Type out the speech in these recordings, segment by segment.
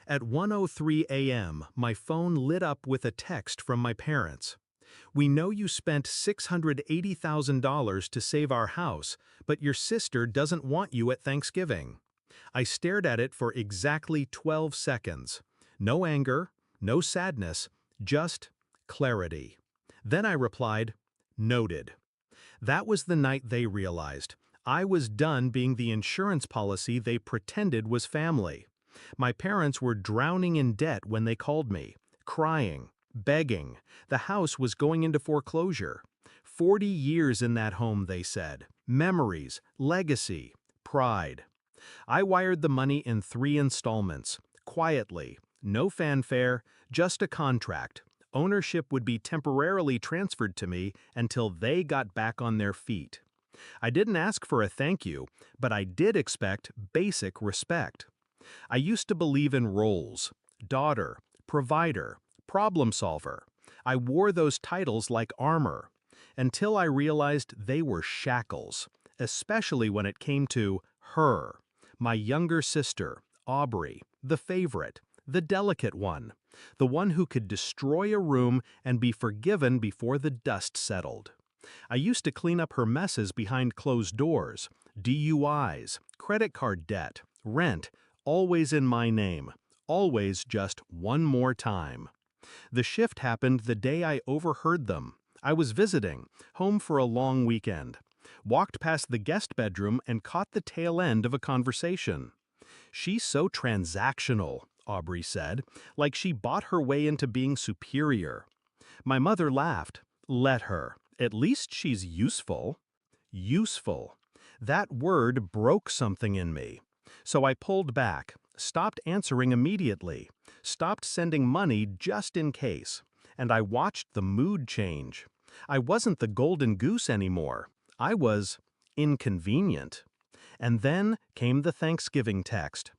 At 1:03 a.m., my phone lit up with a text from my parents. "We know you spent $680,000 to save our house, but your sister doesn't want you at Thanksgiving." I stared at it for exactly 12 seconds. No anger, no sadness, just clarity. Then I replied, "Noted." That was the night they realized I was done being the insurance policy they pretended was family. My parents were drowning in debt when they called me, crying, begging. The house was going into foreclosure. 40 years in that home, they said. Memories, legacy, pride. I wired the money in 3 installments, quietly, no fanfare, just a contract. Ownership would be temporarily transferred to me until they got back on their feet. I didn't ask for a thank you, but I did expect basic respect. I used to believe in roles: daughter, provider, problem solver. I wore those titles like armor, until I realized they were shackles, especially when it came to her, my younger sister, Aubrey, the favorite, the delicate one, the one who could destroy a room and be forgiven before the dust settled. I used to clean up her messes behind closed doors: DUIs, credit card debt, rent, always in my name, always just one more time. The shift happened the day I overheard them. I was visiting, home for a long weekend. Walked past the guest bedroom and caught the tail end of a conversation. "She's so transactional," Aubrey said, like she bought her way into being superior. My mother laughed. "Let her. At least she's useful." Useful. That word broke something in me. So I pulled back, stopped answering immediately, stopped sending money just in case, and I watched the mood change. I wasn't the golden goose anymore. I was inconvenient. And then came the Thanksgiving text.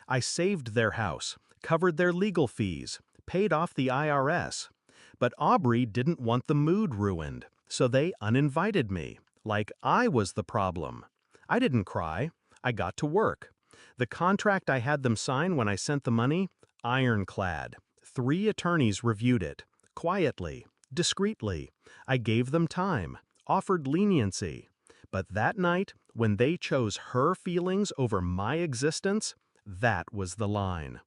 I saved their house, covered their legal fees, paid off the IRS. But Aubrey didn't want the mood ruined, so they uninvited me, like I was the problem. I didn't cry. I got to work. The contract I had them sign when I sent the money, ironclad. 3 attorneys reviewed it, quietly, discreetly. I gave them time, offered leniency. But that night, when they chose her feelings over my existence, that was the line.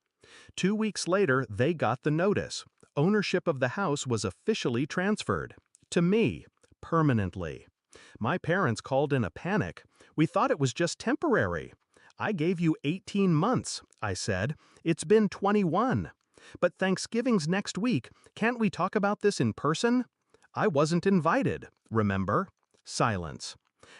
2 weeks later, they got the notice. Ownership of the house was officially transferred. To me, permanently. My parents called in a panic. "We thought it was just temporary." "I gave you 18 months, I said. "It's been 21. "But Thanksgiving's next week. Can't we talk about this in person?" "I wasn't invited, remember?" Silence.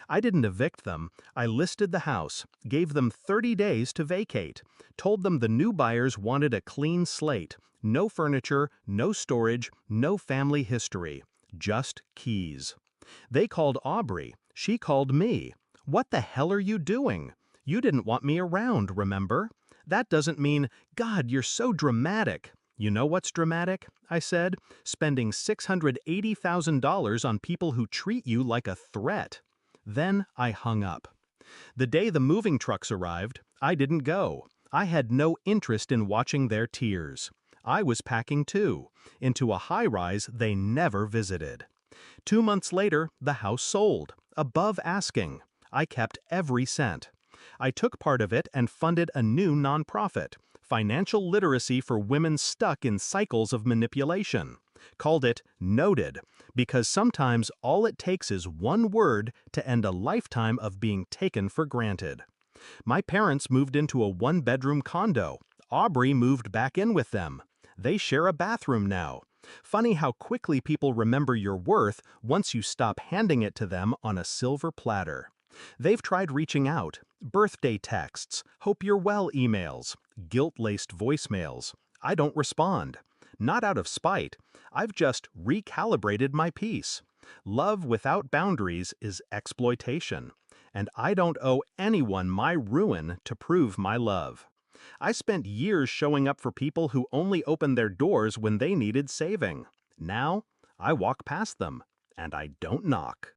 I didn't evict them. I listed the house, gave them 30 days to vacate, told them the new buyers wanted a clean slate, no furniture, no storage, no family history, just keys. They called Aubrey. She called me. "What the hell are you doing? You didn't want me around, remember? That doesn't mean, God, you're so dramatic." "You know what's dramatic?" I said. "Spending $680,000 on people who treat you like a threat." Then I hung up. The day the moving trucks arrived, I didn't go. I had no interest in watching their tears. I was packing too, into a high-rise they never visited. 2 months later, the house sold, above asking. I kept every cent. I took part of it and funded a new nonprofit, Financial Literacy for Women Stuck in Cycles of Manipulation. Called it Noted, because sometimes all it takes is one word to end a lifetime of being taken for granted. My parents moved into a one-bedroom condo. Aubrey moved back in with them. They share a bathroom now. Funny how quickly people remember your worth once you stop handing it to them on a silver platter. They've tried reaching out: birthday texts, hope you're well emails, guilt-laced voicemails. I don't respond. Not out of spite. I've just recalibrated my peace. Love without boundaries is exploitation, and I don't owe anyone my ruin to prove my love. I spent years showing up for people who only opened their doors when they needed saving. Now, I walk past them, and I don't knock.